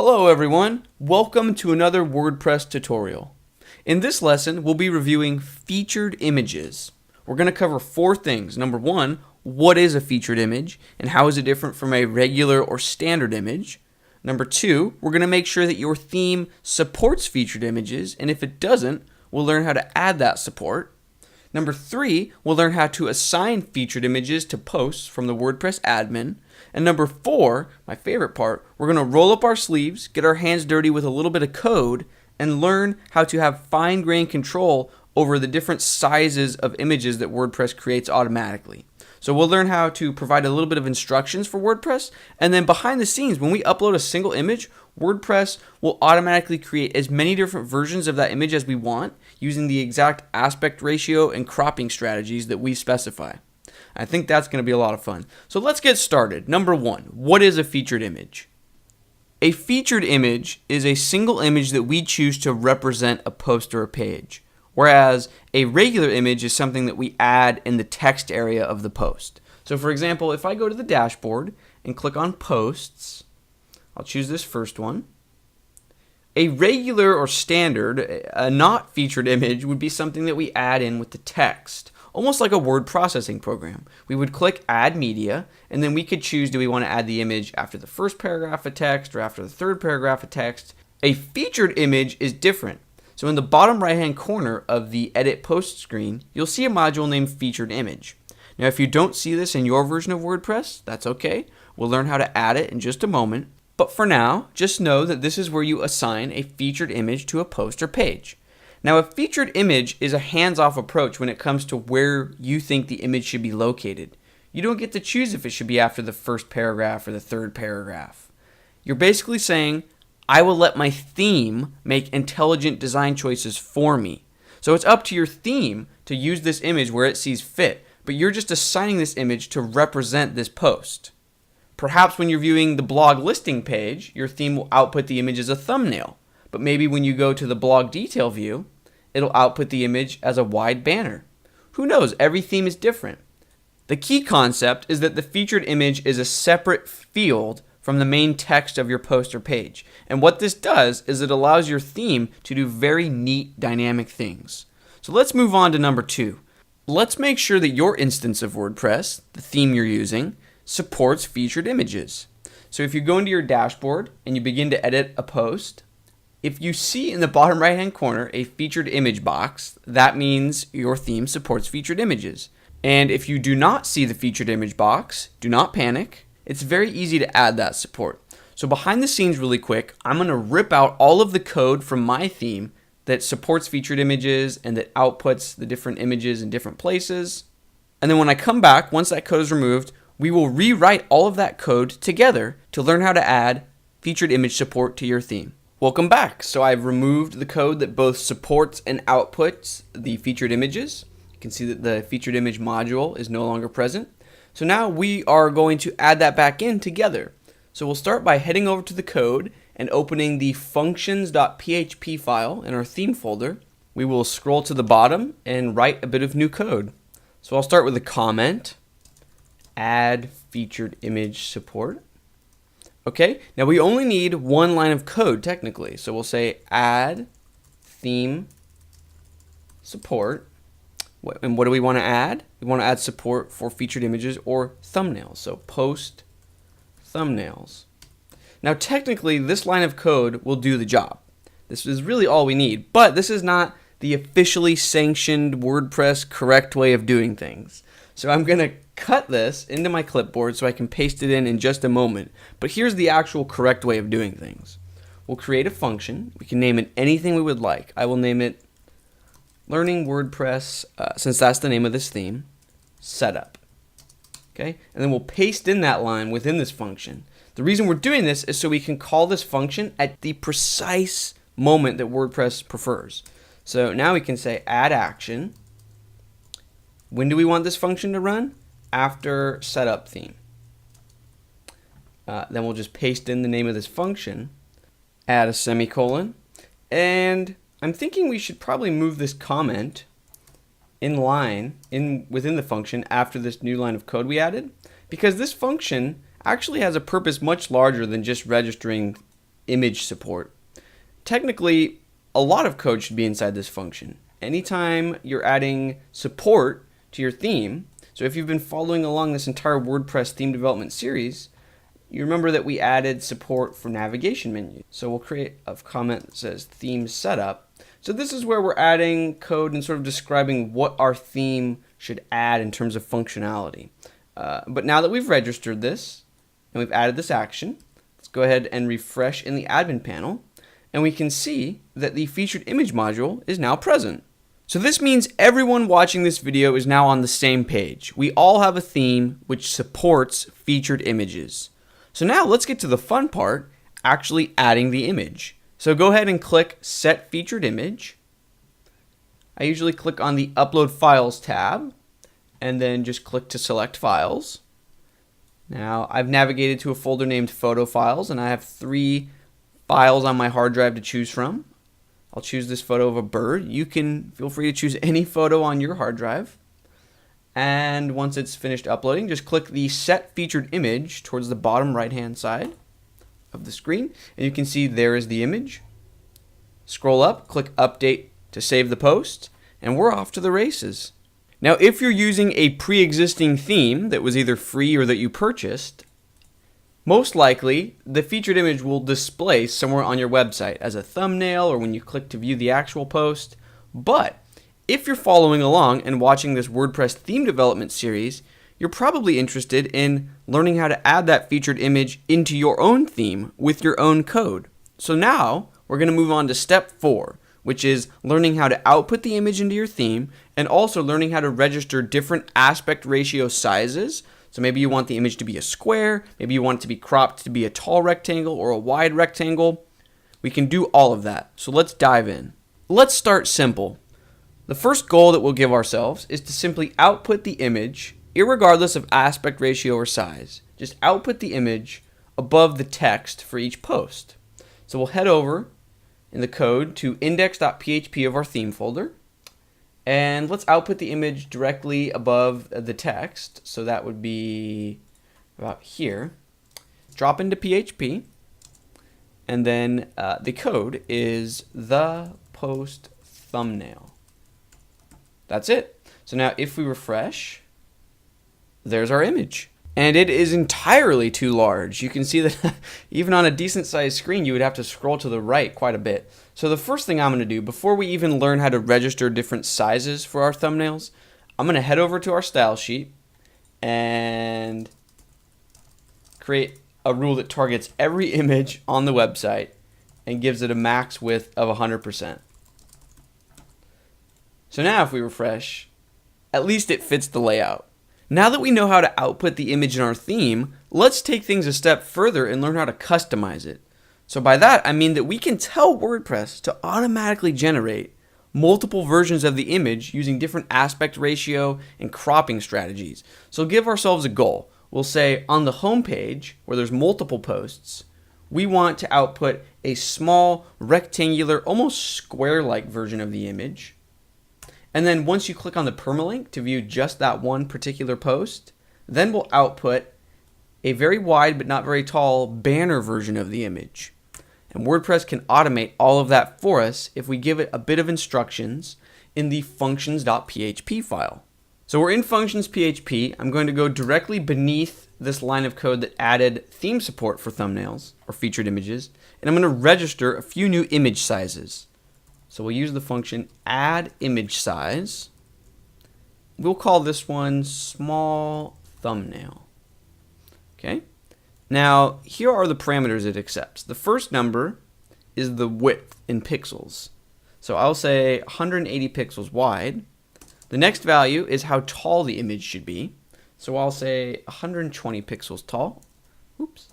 Hello everyone, welcome to another WordPress tutorial. In this lesson, we'll be reviewing featured images. We're going to cover four things. Number one, what is a featured image and how is it different from a regular or standard image? Number two, we're going to make sure that your theme supports featured images, and if it doesn't, we'll learn how to add that support. Number three, we'll learn how to assign featured images to posts from the WordPress admin. And number four, my favorite part, we're going to roll up our sleeves, get our hands dirty with a little bit of code, and learn how to have fine-grained control over the different sizes of images that WordPress creates automatically. So we'll learn how to provide a little bit of instructions for WordPress, and then behind the scenes, when we upload a single image, WordPress will automatically create as many different versions of that image as we want, using the exact aspect ratio and cropping strategies that we specify. I think that's going to be a lot of fun. So let's get started. Number one, what is a featured image? A featured image is a single image that we choose to represent a post or a page, whereas a regular image is something that we add in the text area of the post. So for example, if I go to the dashboard and click on posts, I'll choose this first one. A regular or standard, a not featured image would be something that we add in with the text, almost like a word processing program. We would click add media, and then we could choose, do we want to add the image after the first paragraph of text or after the third paragraph of text? A featured image is different. So in the bottom right hand corner of the edit post screen, you'll see a module named featured image. Now if you don't see this in your version of WordPress, that's okay. We'll learn how to add it in just a moment. But for now, just know that this is where you assign a featured image to a post or page. Now, a featured image is a hands-off approach when it comes to where you think the image should be located. You don't get to choose if it should be after the first paragraph or the third paragraph. You're basically saying, I will let my theme make intelligent design choices for me. So it's up to your theme to use this image where it sees fit, but you're just assigning this image to represent this post. Perhaps when you're viewing the blog listing page, your theme will output the image as a thumbnail. But maybe when you go to the blog detail view, it'll output the image as a wide banner. Who knows? Every theme is different. The key concept is that the featured image is a separate field from the main text of your post or page. And what this does is it allows your theme to do very neat dynamic things. So let's move on to number two. Let's make sure that your instance of WordPress, the theme you're using, supports featured images. So if you go into your dashboard and you begin to edit a post, if you see in the bottom right hand corner a featured image box, that means your theme supports featured images. And if you do not see the featured image box, do not panic. It's very easy to add that support. So behind the scenes really quick, I'm going to rip out all of the code from my theme that supports featured images and that outputs the different images in different places. And then when I come back, once that code is removed, we will rewrite all of that code together to learn how to add featured image support to your theme. Welcome back. So I've removed the code that both supports and outputs the featured images. You can see that the featured image module is no longer present. So now we are going to add that back in together. So we'll start by heading over to the code and opening the functions.php file in our theme folder. We will scroll to the bottom and write a bit of new code. So I'll start with a comment. Add featured image support. Okay, now we only need one line of code technically. So we'll say add theme support. And what do we want to add? We want to add support for featured images or thumbnails. So post thumbnails. Now technically this line of code will do the job. This is really all we need, but this is not the officially sanctioned WordPress correct way of doing things. So I'm going to cut this into my clipboard so I can paste it in just a moment. But here's the actual correct way of doing things. We'll create a function. We can name it anything we would like. I will name it Learning WordPress, since that's the name of this theme, setup. Okay, and then we'll paste in that line within this function. The reason we're doing this is so we can call this function at the precise moment that WordPress prefers. So now we can say add action. When do we want this function to run? After setup theme. Then we'll just paste in the name of this function, add a semicolon, and I'm thinking we should probably move this comment in line within the function after this new line of code we added, because this function actually has a purpose much larger than just registering image support. Technically, a lot of code should be inside this function. Anytime you're adding support to your theme, so if you've been following along this entire WordPress theme development series, you remember that we added support for navigation menus. So we'll create a comment that says theme setup. So this is where we're adding code and sort of describing what our theme should add in terms of functionality. But now that we've registered this and we've added this action, let's go ahead and refresh in the admin panel, and we can see that the featured image module is now present. So this means everyone watching this video is now on the same page. We all have a theme which supports featured images. So now let's get to the fun part, actually adding the image. So go ahead and click Set Featured Image. I usually click on the Upload Files tab and then just click to select files. Now I've navigated to a folder named Photo Files, and I have 3 files on my hard drive to choose from. I'll choose this photo of a bird. You can feel free to choose any photo on your hard drive. And once it's finished uploading, just click the Set Featured Image towards the bottom right-hand side of the screen, and you can see there is the image. Scroll up, click Update to save the post, and we're off to the races. Now, if you're using a pre-existing theme that was either free or that you purchased, most likely the featured image will display somewhere on your website as a thumbnail or when you click to view the actual post. But if you're following along and watching this WordPress theme development series, you're probably interested in learning how to add that featured image into your own theme with your own code. So now we're going to move on to step 4, which is learning how to output the image into your theme and also learning how to register different aspect ratio sizes. So maybe you want the image to be a square, maybe you want it to be cropped to be a tall rectangle or a wide rectangle. We can do all of that. So let's dive in. Let's start simple. The first goal that we'll give ourselves is to simply output the image irregardless of aspect ratio or size. Just output the image above the text for each post. So we'll head over in the code to index.php of our theme folder, and let's output the image directly above the text. So that would be about here. Drop into PHP, and then the code is the post thumbnail. That's it. So now if we refresh, there's our image. And it is entirely too large. You can see that even on a decent sized screen, you would have to scroll to the right quite a bit. So the first thing I'm going to do, before we even learn how to register different sizes for our thumbnails, I'm going to head over to our style sheet and create a rule that targets every image on the website and gives it a max width of 100%. So now if we refresh, at least it fits the layout. Now that we know how to output the image in our theme, let's take things a step further and learn how to customize it. So by that, I mean that we can tell WordPress to automatically generate multiple versions of the image using different aspect ratio and cropping strategies. So give ourselves a goal. We'll say on the home page, where there's multiple posts, we want to output a small, rectangular, almost square-like version of the image. And then once you click on the permalink to view just that one particular post, then we'll output a very wide but not very tall banner version of the image. And WordPress can automate all of that for us if we give it a bit of instructions in the functions.php file. So we're in functions.php. I'm going to go directly beneath this line of code that added theme support for thumbnails or featured images, and I'm going to register a few new image sizes. So we'll use the function add image size. We'll call this one small thumbnail. Okay. Now here are the parameters it accepts. The first number is the width in pixels. So I'll say 180 pixels wide. The next value is how tall the image should be. So I'll say 120 pixels tall. Oops.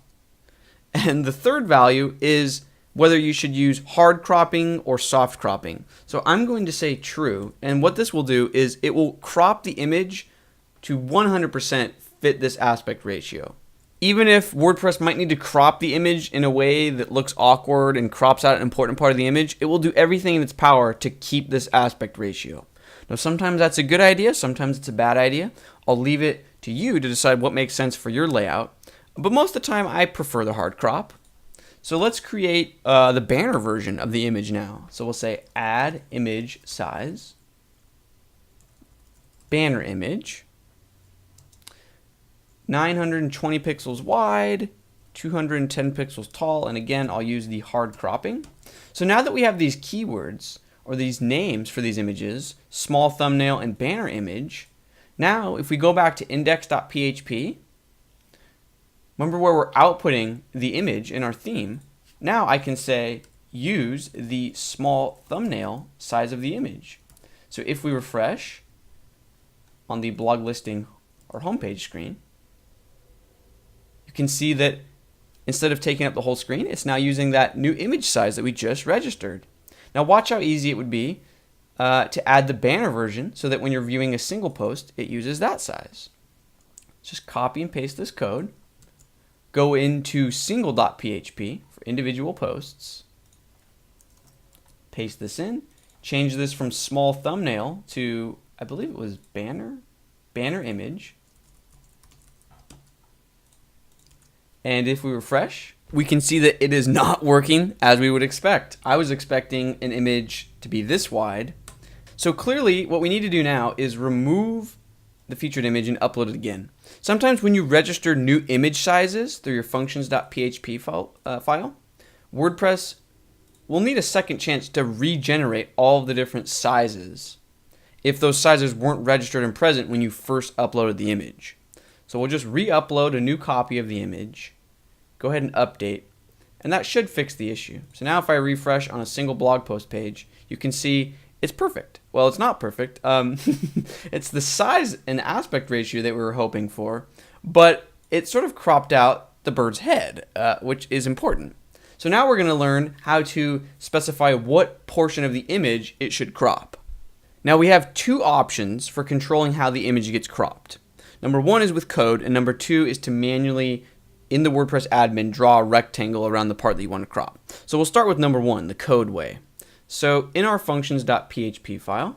And the third value is whether you should use hard cropping or soft cropping. So I'm going to say true, and what this will do is it will crop the image to 100% fit this aspect ratio. Even if WordPress might need to crop the image in a way that looks awkward and crops out an important part of the image, it will do everything in its power to keep this aspect ratio. Now sometimes that's a good idea, sometimes it's a bad idea. I'll leave it to you to decide what makes sense for your layout, but most of the time I prefer the hard crop. So let's create the banner version of the image now. So we'll say add image size, banner image, 920 pixels wide, 210 pixels tall, and again, I'll use the hard cropping. So now that we have these keywords, or these names for these images, small thumbnail and banner image, now if we go back to index.php, remember where we're outputting the image in our theme, now I can say use the small thumbnail size of the image. So if we refresh on the blog listing or homepage screen, you can see that instead of taking up the whole screen, it's now using that new image size that we just registered. Now watch how easy it would be to add the banner version so that when you're viewing a single post, it uses that size. Just copy and paste this code. Go into single.php for individual posts. Paste this in. Change this from small thumbnail to, I believe it was banner image. And if we refresh, we can see that it is not working as we would expect. I was expecting an image to be this wide. So clearly what we need to do now is remove the featured image and upload it again. Sometimes when you register new image sizes through your functions.php file, WordPress will need a second chance to regenerate all of the different sizes if those sizes weren't registered and present when you first uploaded the image. So we'll just re-upload a new copy of the image, go ahead and update, and that should fix the issue. So now if I refresh on a single blog post page, you can see it's perfect. Well, it's not perfect. It's the size and aspect ratio that we were hoping for, but it sort of cropped out the bird's head, which is important. So now we're going to learn how to specify what portion of the image it should crop. Now we have two options for controlling how the image gets cropped. Number one is with code, and number two is to manually, in the WordPress admin, draw a rectangle around the part that you want to crop. So we'll start with number one, the code way. So in our functions.php file,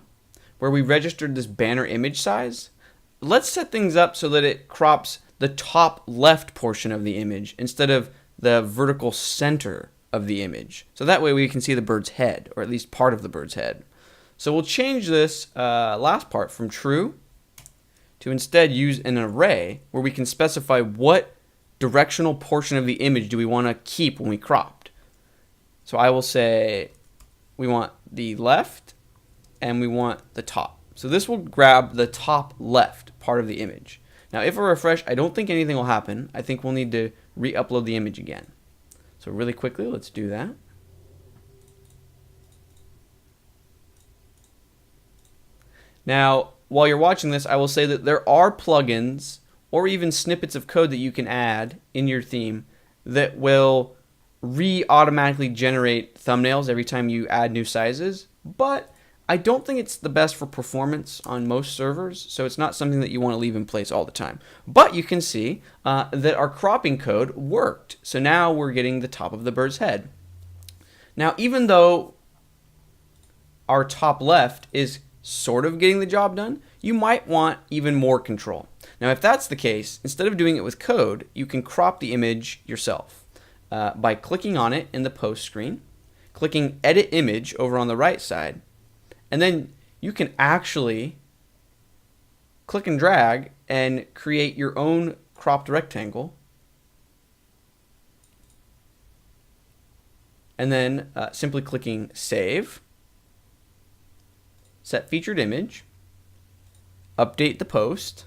where we registered this banner image size, let's set things up so that it crops the top left portion of the image instead of the vertical center of the image. So that way we can see the bird's head, or at least part of the bird's head. So we'll change this last part from true to instead use an array where we can specify what directional portion of the image do we want to keep when we cropped. So I will say we want the left and we want the top. So this will grab the top left part of the image. Now if I refresh, I don't think anything will happen. I think we'll need to re-upload the image again. So really quickly, let's do that. Now, while you're watching this, I will say that there are plugins or even snippets of code that you can add in your theme that will automatically generate thumbnails every time you add new sizes, but I don't think it's the best for performance on most servers, so it's not something that you want to leave in place all the time. But you can see that our cropping code worked, so now we're getting the top of the bird's head. Now, even though our top left is sort of getting the job done, you might want even more control. Now if that's the case, instead of doing it with code, you can crop the image yourself by clicking on it in the post screen, clicking edit image over on the right side, and then you can actually click and drag and create your own cropped rectangle, and then simply clicking save, set featured image, update the post,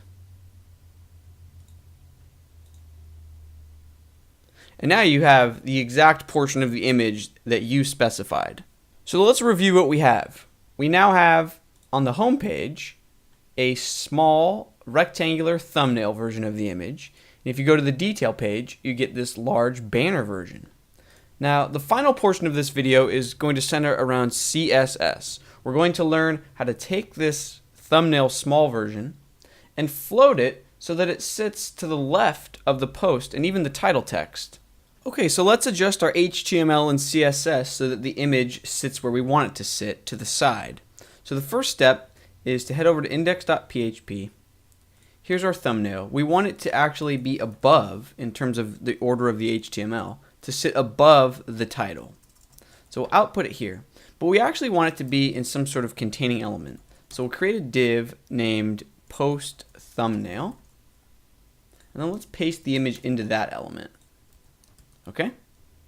and now you have the exact portion of the image that you specified. So let's review what we have. We now have on the home page a small rectangular thumbnail version of the image. And if you go to the detail page, you get this large banner version. Now, the final portion of this video is going to center around CSS. We're going to learn how to take this thumbnail small version and float it so that it sits to the left of the post and even the title text. Okay, so let's adjust our HTML and CSS so that the image sits where we want it to sit, to the side. So the first step is to head over to index.php. Here's our thumbnail. We want it to actually be above in terms of the order of the HTML to sit above the title. So we'll output it here, but we actually want it to be in some sort of containing element. So we'll create a div named post thumbnail, and then let's paste the image into that element. Okay?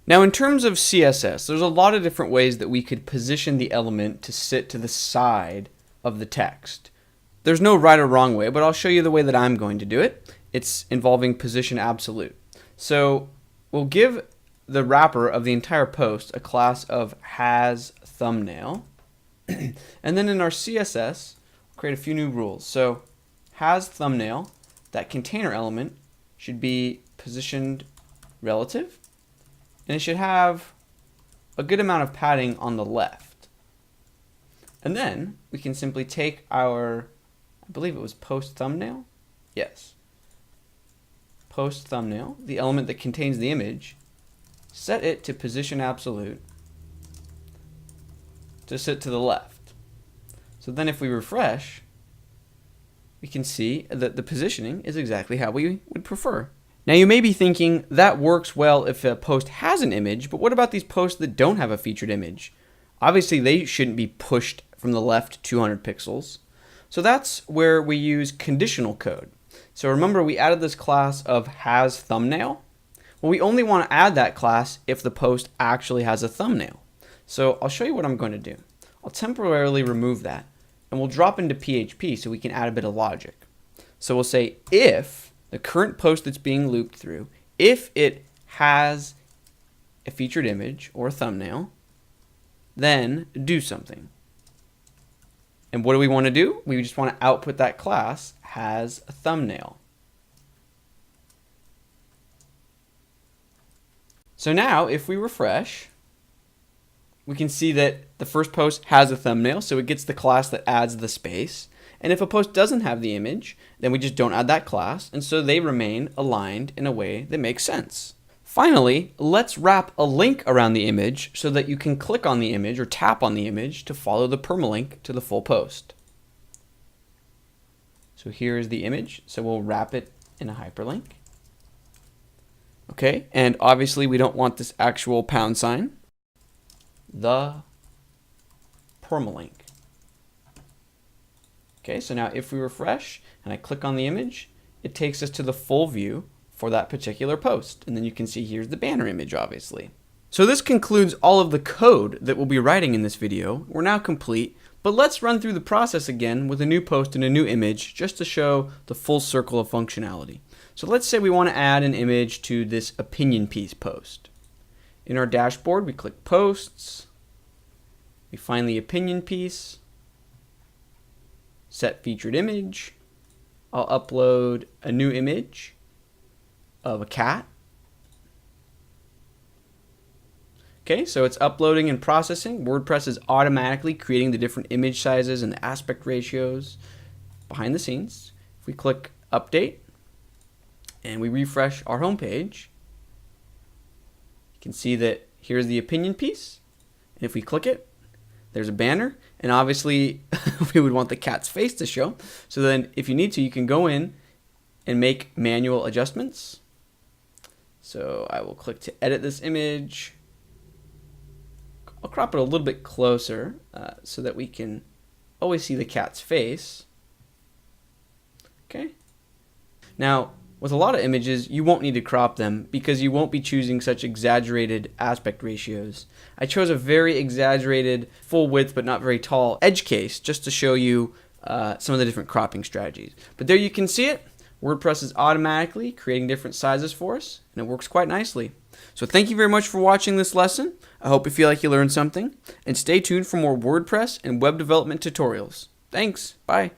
Now in terms of CSS, there's a lot of different ways that we could position the element to sit to the side of the text. There's no right or wrong way, but I'll show you the way that I'm going to do it. It's involving position absolute. So we'll give the wrapper of the entire post a class of has thumbnail. And then in our CSS, we'll create a few new rules. So has thumbnail, that container element should be positioned relative, and it should have a good amount of padding on the left. And then we can simply take our, I believe it was post thumbnail. Yes. Post thumbnail, the element that contains the image, set it to position absolute to sit to the left. So then if we refresh, we can see that the positioning is exactly how we would prefer. Now you may be thinking that works well if a post has an image, but what about these posts that don't have a featured image? Obviously they shouldn't be pushed from the left 200 pixels. So that's where we use conditional code. So remember we added this class of has thumbnail. Well, we only want to add that class if the post actually has a thumbnail. So I'll show you what I'm going to do. I'll temporarily remove that, and we'll drop into PHP so we can add a bit of logic. So we'll say if the current post that's being looped through, if it has a featured image or a thumbnail, then do something. And what do we want to do? We just want to output that class has a thumbnail. So now if we refresh, we can see that the first post has a thumbnail, so it gets the class that adds the space. And if a post doesn't have the image, then we just don't add that class, and so they remain aligned in a way that makes sense. Finally, let's wrap a link around the image so that you can click on the image or tap on the image to follow the permalink to the full post. So here is the image, so we'll wrap it in a hyperlink. Okay, and obviously we don't want this actual pound sign. The permalink. Okay, so now if we refresh and I click on the image, it takes us to the full view for that particular post. And then you can see here's the banner image, obviously. So this concludes all of the code that we'll be writing in this video. We're now complete, but let's run through the process again with a new post and a new image just to show the full circle of functionality. So let's say we want to add an image to this opinion piece post. In our dashboard, we click Posts, we find the opinion piece, set featured image. I'll upload a new image of a cat. Okay, so it's uploading and processing. WordPress is automatically creating the different image sizes and the aspect ratios behind the scenes. If we click Update and we refresh our home page, you can see that here's the opinion piece. And if we click it, there's a banner, and obviously we would want the cat's face to show. So then if you need to, you can go in and make manual adjustments. So I will click to edit this image. I'll crop it a little bit closer so that we can always see the cat's face. Okay. Now, with a lot of images, you won't need to crop them because you won't be choosing such exaggerated aspect ratios. I chose a very exaggerated full width but not very tall edge case just to show you some of the different cropping strategies. But there you can see it. WordPress is automatically creating different sizes for us, and it works quite nicely. So thank you very much for watching this lesson. I hope you feel like you learned something, and stay tuned for more WordPress and web development tutorials. Thanks. Bye.